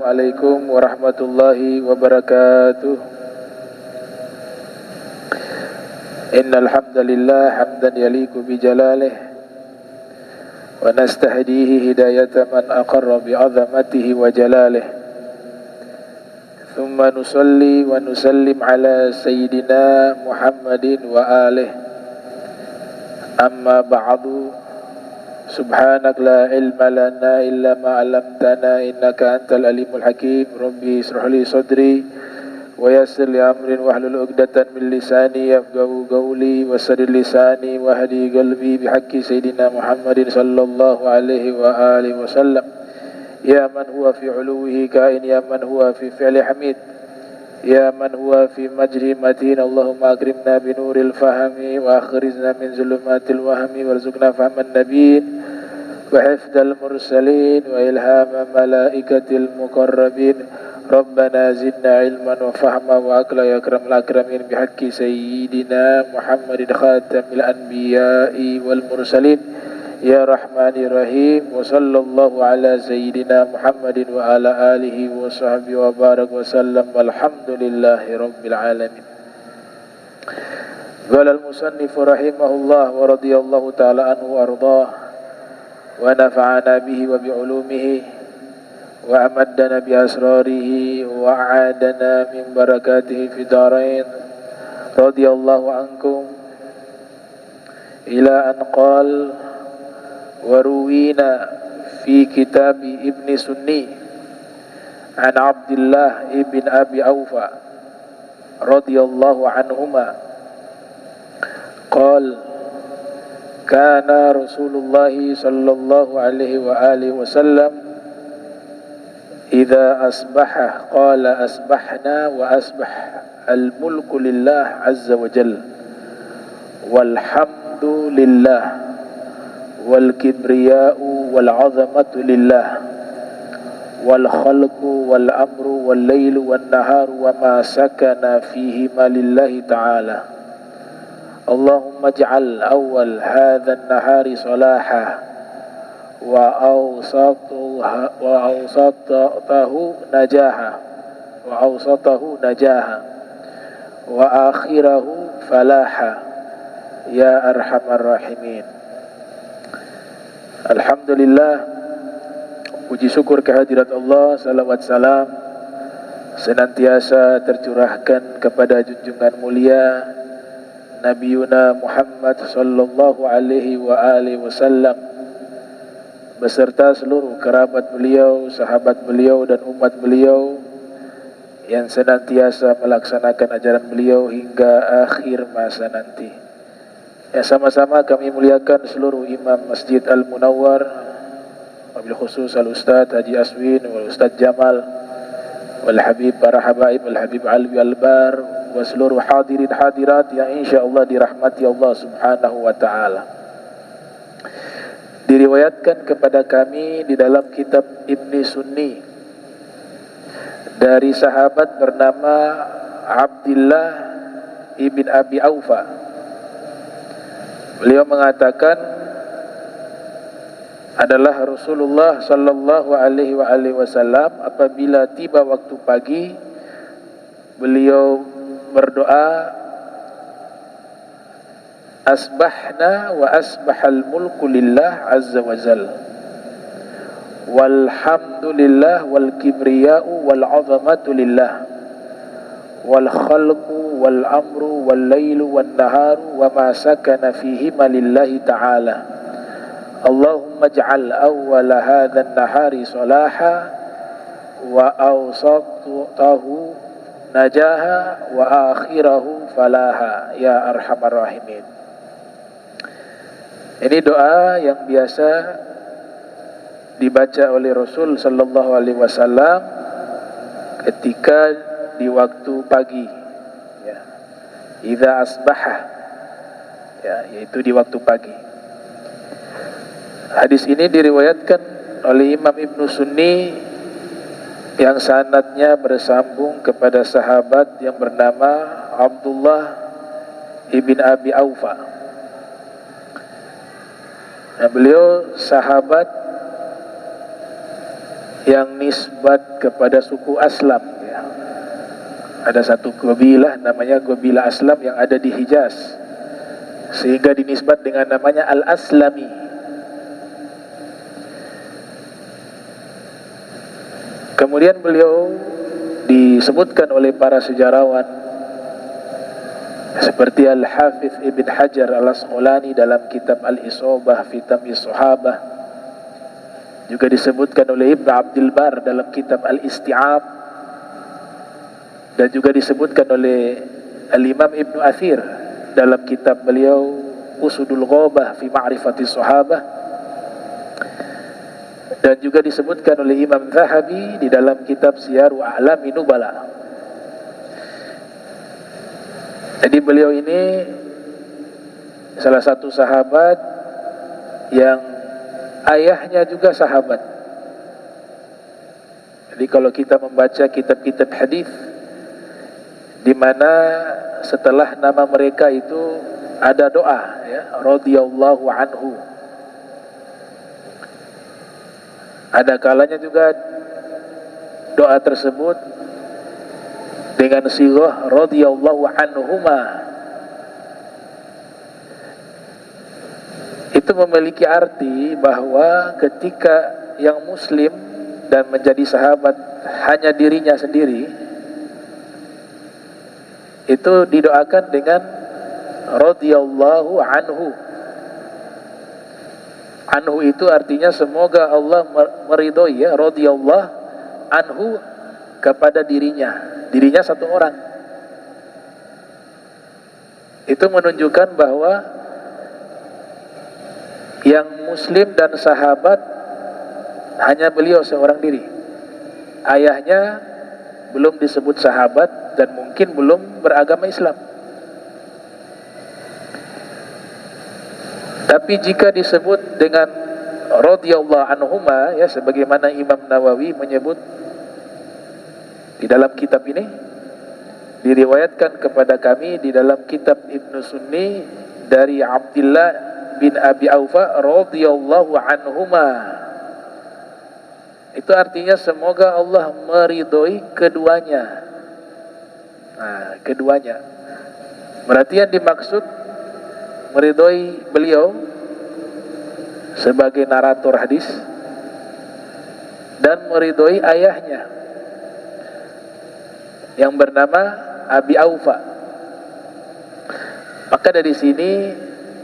Assalamualaikum warahmatullahi wabarakatuh. Innal hamdalillah hamdan yaliqu bi jalalih wa nastahdihi hidayata man aqarra bi 'azamatihi wa jalalih. Thumma nusalli wa nusallim ala sayyidina Muhammadin wa alihi. Amma ba'du. Subhanak la ilma lana illa ma 'allamtana innaka antal alimul hakim. Rabbi ishrah li sadri wa yassir li amri wahlul 'uqdatam min lisani yafqahu qawli wasadid lisani wa hadi qalbi bihaqqi sayyidina Muhammadin sallallahu alaihi wa alihi wasallam. Ya man huwa fi 'uluwihi kain, ya man huwa fi fi'li hamid, ya man huwa fi majri matin. Allahumma akrimna bi nuril fahmi wa akhrijna min zulumatil wahmi warzuqna fahman nabiyyin wa hifdzal mursalin wa ilhama malaikatil muqarrabin. Rabbana zidna ilman wa fahma wa akla ya akramul akramin bihaqqi sayyidina Muhammadin khatamil anbiya'i wal mursalin. Ya Rahmanir Rahim. Wa sallallahu ala sayyidina Muhammadin wa ala alihi wa sahbihi wa barak wa sallam. Walhamdulillahi rabbil alamin. Qala al-musannif rahimahullah wa radiyallahu ta'ala anhu wa ardah wa nafa'ana bihi wa bi'ulumihi wa amaddana bi asrarihi wa a'adana min barakatihi fi darain. Radiyallahu ankum ila an qala وروينا في كتاب ابن سني عن عبد الله ابن أبي أوفى رضي الله عنهما قال كان رسول الله صلى الله عليه وآله وسلم إذا أصبح قال أصبحنا وأصبح الملك لله عز وجل والحمد لله والكبرياء والعظمة لله والخلق والأمر والليل والنهار وما سكن فيهما لله تعالى. اللهم اجعل أول هذا النهار صلاحا وأوسطه نجاحا وآخره فلاحا يا أرحم الراحمين. Alhamdulillah, puji syukur kehadirat Allah, salawat salam senantiasa tercurahkan kepada junjungan mulia Nabi Yuna Muhammad sallallahu alaihi wa alihi wasallam beserta seluruh kerabat beliau, sahabat beliau dan umat beliau yang senantiasa melaksanakan ajaran beliau hingga akhir masa nanti. Ya, sama-sama kami muliakan seluruh imam Masjid Al-Munawwar, wabil khusus Al-Ustadz Haji Aswin, wal Ustadz Jamal, wal Habib para habaib, wal Habib Alwi Albar, wa seluruh hadirin hadirat yang insyaallah dirahmati Allah subhanahu wa ta'ala. Diriwayatkan kepada kami di dalam kitab Ibni Sunni dari sahabat bernama Abdullah ibn Abi Aufa. Beliau mengatakan adalah Rasulullah sallallahu alaihi wasallam apabila tiba waktu pagi beliau berdoa, asbahna wa asbahal mulku lillah azza wa jalla walhamdulillah wal kibriya'u wal 'azamatu lillah wal khalqu wal amru wal lailu wan naharu wa ma sakana fihima lillahi ta'ala. Allahumma ij'al awwala hadzal nahari salaha wa awsatahu najaha wa akhirahu falaha ya arhamar rahimin. Ini doa yang biasa dibaca oleh Rasul sallallahu alaihi wasallam ketika di waktu pagi, ya, idza asbaha, ya, yaitu di waktu pagi. Hadis ini diriwayatkan oleh Imam Ibnu Sunni yang sanadnya bersambung kepada sahabat yang bernama Abdullah ibn Abi Aufa. Nah, beliau sahabat yang nisbat kepada suku Aslam ya. Ada satu qabilah namanya qabilah Aslam yang ada di Hijaz, sehingga dinisbat dengan namanya Al-Aslami. Kemudian beliau disebutkan oleh para sejarawan seperti Al-Hafidh Ibn Hajar Al-Asqalani dalam kitab Al-Isabah fi Tamyiz Sahabah, juga disebutkan oleh Ibn Abdul Bar dalam kitab Al-Isti'ab, dan juga disebutkan oleh Al-Imam Ibn Athir dalam kitab beliau Usudul Ghabah fi Ma'rifati Sahabah, dan juga disebutkan oleh Imam Zahabi di dalam kitab Siyaru A'lami Nubala. Jadi beliau ini salah satu sahabat yang ayahnya juga sahabat. Jadi kalau kita membaca kitab-kitab hadis di mana setelah nama mereka itu ada doa ya, radhiyallahu anhu. Ada kalanya juga doa tersebut dengan sighah radhiyallahu anhuma. Itu memiliki arti bahwa ketika yang muslim dan menjadi sahabat hanya dirinya sendiri, itu didoakan dengan radhiyallahu anhu. Anhu itu artinya semoga Allah meridhoi ya, radhiyallahu anhu kepada dirinya. Dirinya satu orang. Itu menunjukkan bahwa yang muslim dan sahabat hanya beliau seorang diri. Ayahnya belum disebut sahabat dan mungkin belum beragama Islam. Tapi jika disebut dengan radhiyallahu anhuma ya, sebagaimana Imam Nawawi menyebut di dalam kitab ini, diriwayatkan kepada kami di dalam kitab Ibnu Sunni dari Abdullah bin Abi Aufa radhiyallahu anhuma. Itu artinya semoga Allah meridhoi keduanya. Nah, keduanya. Berarti yang dimaksud meridhoi beliau sebagai narator hadis dan meridhoi ayahnya yang bernama Abi Aufa. Maka dari sini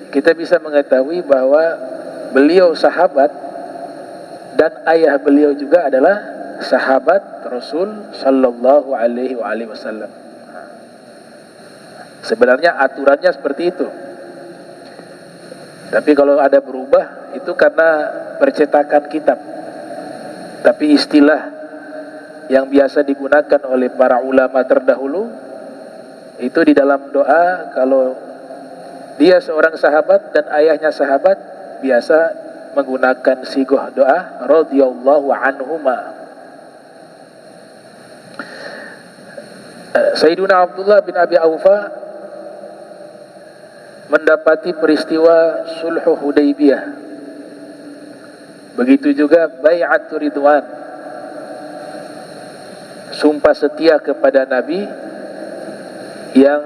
kita bisa mengetahui bahwa beliau sahabat dan ayah beliau juga adalah sahabat Rasul sallallahu alaihi wasallam. Sebenarnya aturannya seperti itu. Tapi kalau ada berubah itu karena percetakan kitab. Tapi istilah yang biasa digunakan oleh para ulama terdahulu itu di dalam doa, kalau dia seorang sahabat dan ayahnya sahabat, biasa menggunakan sighah doa radhiyallahu anhuma. Sayyiduna Abdullah bin Abi Aufa mendapati peristiwa Sulhu Hudaybiyah. Begitu juga Bai'atul Ridwan, sumpah setia kepada Nabi yang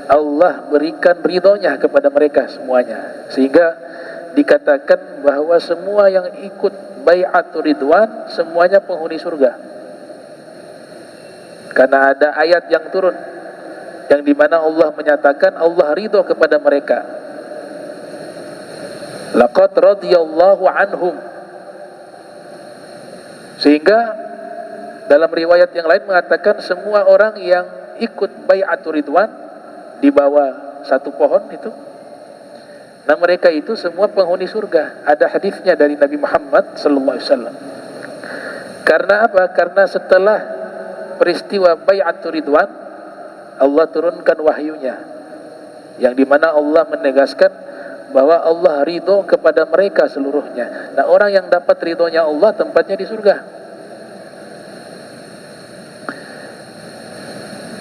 Allah berikan ridhonya kepada mereka semuanya, sehingga dikatakan bahwa semua yang ikut Bai'atul Ridwan semuanya penghuni surga, karena ada ayat yang turun yang dimana Allah menyatakan Allah ridho kepada mereka. Laqad radhiyallahu anhum. Sehingga dalam riwayat yang lain mengatakan semua orang yang ikut Bai'atul Ridwan di bawah satu pohon itu, nah mereka itu semua penghuni surga. Ada hadisnya dari Nabi Muhammad sallallahu alaihi wasallam. Karena apa? Karena setelah peristiwa Bai'atul Ridwan, Allah turunkan wahyunya, yang dimana Allah menegaskan bahwa Allah ridho kepada mereka seluruhnya. Nah, orang yang dapat ridhonya Allah tempatnya di surga.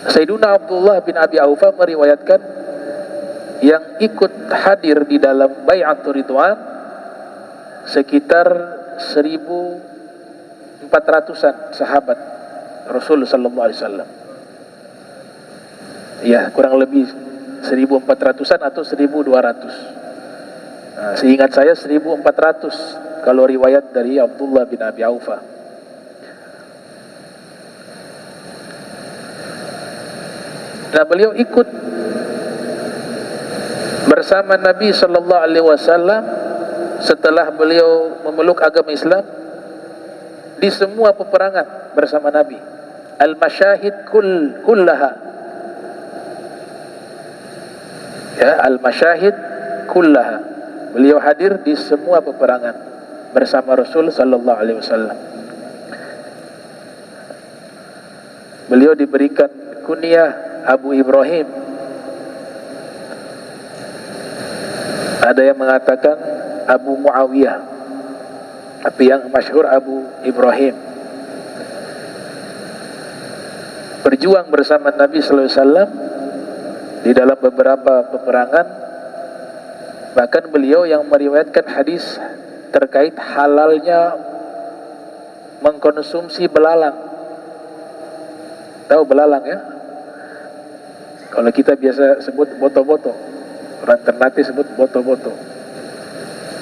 Sayyiduna Abdullah bin Abi Aufa meriwayatkan yang ikut hadir di dalam Bai'atul Ridwan sekitar 1.000 400-an sahabat Rasul sallallahu alaihi wasallam. Ya, kurang lebih 1400-an atau 1200. Nah, seingat saya 1400 kalau riwayat dari Abdullah bin Abi Aufa. Nah, beliau ikut bersama Nabi sallallahu alaihi wasallam setelah beliau memeluk agama Islam di semua peperangan bersama Nabi. Al-masyahid kullaha. Ya, al-masyahid kullaha. Beliau hadir di semua peperangan bersama Rasul sallallahu alaihi wasallam. Beliau diberikan kunyah Abu Ibrahim. Ada yang mengatakan Abu Muawiyah, tapi yang masyhur Abu Ibrahim. Berjuang bersama Nabi sallallahu alaihi wasallam di dalam beberapa peperangan. Bahkan beliau yang meriwayatkan hadis terkait halalnya mengkonsumsi belalang. Tahu belalang ya? Kalau kita biasa sebut boto-boto, orang Ternate sebut boto-boto.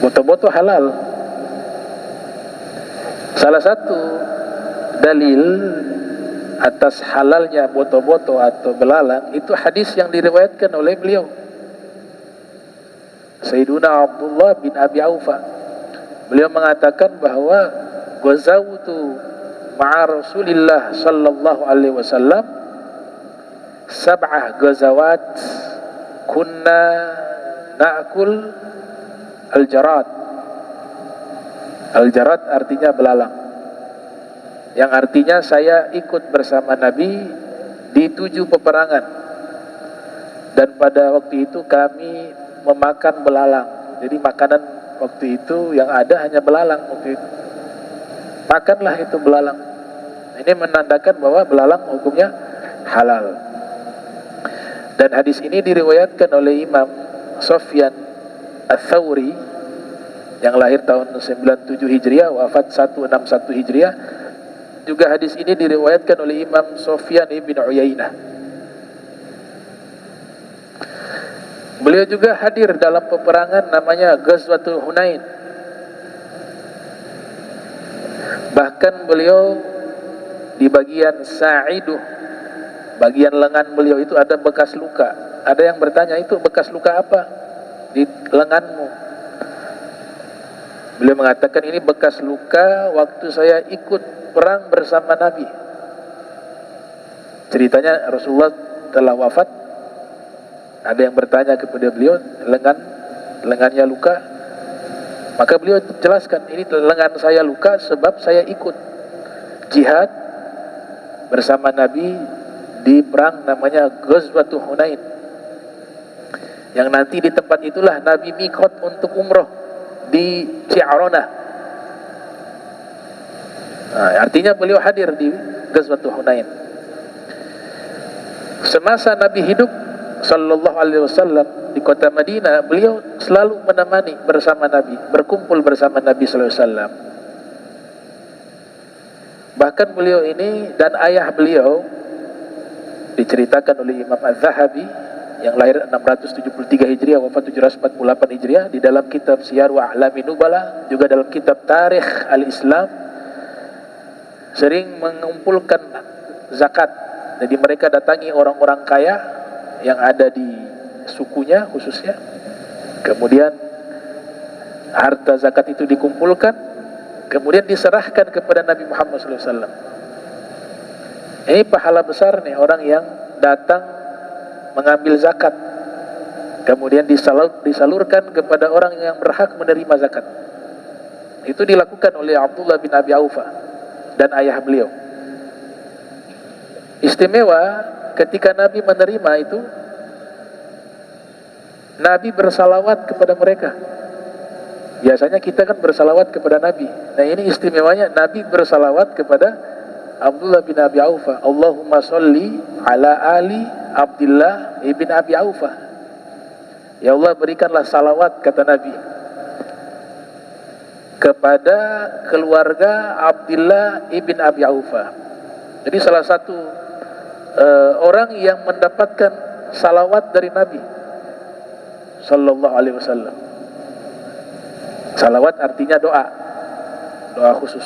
Boto-boto halal. Salah satu dalil atas halalnya boto-boto atau belalang itu hadis yang diriwayatkan oleh beliau, Sayyiduna Abdullah bin Abi Aufa. Beliau mengatakan bahwa ghazawtu ma'a Rasulillah sallallahu alaihi wasallam sab'ah ghazawat kunna na'kul al-jarad. Al-jarad artinya belalang, yang artinya saya ikut bersama Nabi di 7 peperangan, dan pada waktu itu kami memakan belalang. Jadi makanan waktu itu yang ada hanya belalang waktu itu. Makanlah itu belalang. Ini menandakan bahwa belalang hukumnya halal. Dan hadis ini diriwayatkan oleh Imam Sufyan Ats-Tsauri yang lahir tahun 97 Hijriah, wafat 161 Hijriah. Juga hadis ini diriwayatkan oleh Imam Sufyan ibn Uyainah. Beliau juga hadir dalam peperangan namanya Ghazwatul Hunain. Bahkan beliau di bagian sa'iduh, bagian lengan beliau itu ada bekas luka. Ada yang bertanya, itu bekas luka apa di lenganmu? Beliau mengatakan, ini bekas luka waktu saya ikut perang bersama Nabi. Ceritanya Rasulullah telah wafat. Ada yang bertanya kepada beliau, lengannya luka. Maka beliau jelaskan, ini lengan saya luka sebab saya ikut jihad bersama Nabi di perang namanya Ghazwatul Hunain, yang nanti di tempat itulah Nabi mikot untuk umroh di Ji'aronah. Nah, artinya beliau hadir di Ghazwatul Hunain. Semasa Nabi hidup sallallahu alaihi wasallam di kota Madinah, beliau selalu menemani bersama Nabi, berkumpul bersama Nabi sallallahu alaihi wasallam. Bahkan beliau ini dan ayah beliau diceritakan oleh Imam Az-Zahabi yang lahir 673 Hijriah, wafat 748 Hijriah, di dalam kitab Siyar wa A'lamin Nubala, juga dalam kitab Tarikh Al-Islam, sering mengumpulkan zakat. Jadi mereka datangi orang-orang kaya yang ada di sukunya khususnya, kemudian harta zakat itu dikumpulkan, kemudian diserahkan kepada Nabi Muhammad SAW. Ini pahala besar nih, orang yang datang mengambil zakat kemudian disalurkan kepada orang yang berhak menerima zakat. Itu dilakukan oleh Abdullah bin Abi Aufa dan ayah beliau. Istimewa ketika Nabi menerima itu, Nabi bersalawat kepada mereka. Biasanya kita kan bersalawat kepada Nabi. Nah, ini istimewanya, Nabi bersalawat kepada Abdullah bin Abi Aufa. Allahumma sholli ala ali Abdullah ibn Abi Aufa. Ya Allah, berikanlah salawat, kata Nabi, kepada keluarga Abdullah ibn Abi Aufa. Jadi salah satu orang yang mendapatkan salawat dari Nabi sallallahu alaihi wasallam. Salawat artinya doa, doa khusus.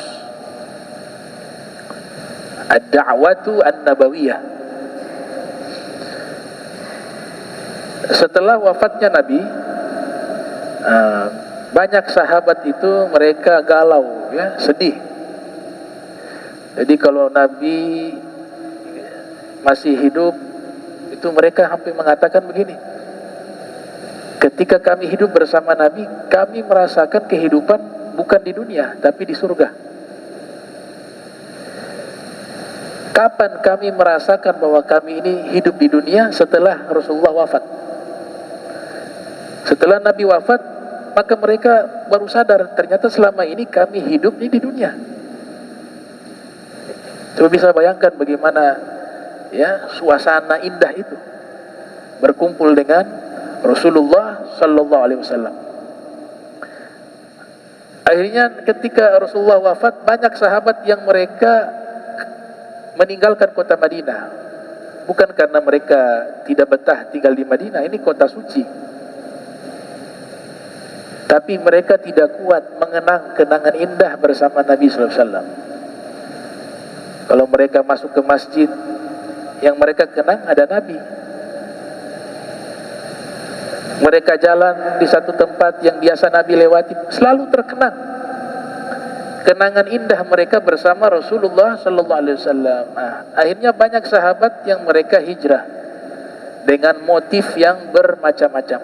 Ad-da'watu an-nabawiyah. Setelah wafatnya Nabi, banyak sahabat itu mereka galau, ya, sedih. Jadi kalau Nabi masih hidup, itu mereka hampir mengatakan begini: ketika kami hidup bersama Nabi, kami merasakan kehidupan bukan di dunia, tapi di surga. Kapan kami merasakan bahwa kami ini hidup di dunia? Setelah Rasulullah wafat. Setelah Nabi wafat, maka mereka baru sadar ternyata selama ini kami hidup di dunia. Coba bisa bayangkan bagaimana, ya, suasana indah itu berkumpul dengan Rasulullah sallallahu alaihi wasallam. Akhirnya ketika Rasulullah wafat, banyak sahabat yang mereka meninggalkan kota Madinah. Bukan karena mereka tidak betah tinggal di Madinah, ini kota suci, tapi mereka tidak kuat mengenang kenangan indah bersama Nabi sallallahu alaihi wasallam. Kalau mereka masuk ke masjid, yang mereka kenang ada Nabi. Mereka jalan di satu tempat yang biasa Nabi lewati, selalu terkenang kenangan indah mereka bersama Rasulullah sallallahu alaihi wasallam. Akhirnya banyak sahabat yang mereka hijrah dengan motif yang bermacam-macam.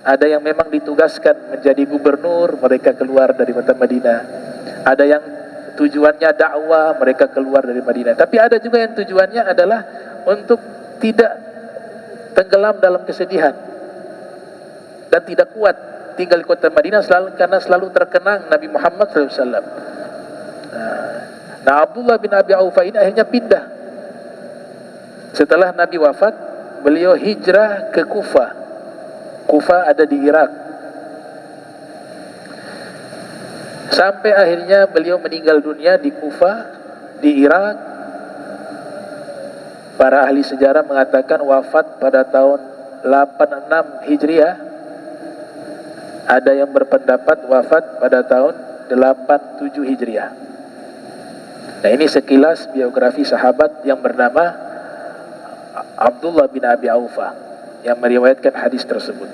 Ada yang memang ditugaskan menjadi gubernur, mereka keluar dari kota Madinah. Ada yang tujuannya dakwah, mereka keluar dari Madinah. Tapi ada juga yang tujuannya adalah untuk tidak tenggelam dalam kesedihan dan tidak kuat tinggal di kota Madinah karena selalu terkenang Nabi Muhammad SAW. Nah, Abdullah bin Abi Aufa ini akhirnya pindah. Setelah Nabi wafat, beliau hijrah ke Kufah. Kufah ada di Irak. Sampai akhirnya beliau meninggal dunia di Kufah, di Irak. Para ahli sejarah mengatakan wafat pada tahun 86 Hijriah. Ada yang berpendapat wafat pada tahun 87 Hijriah. Nah, ini sekilas biografi sahabat yang bernama Abdullah bin Abi Aufa yang meriwayatkan hadis tersebut.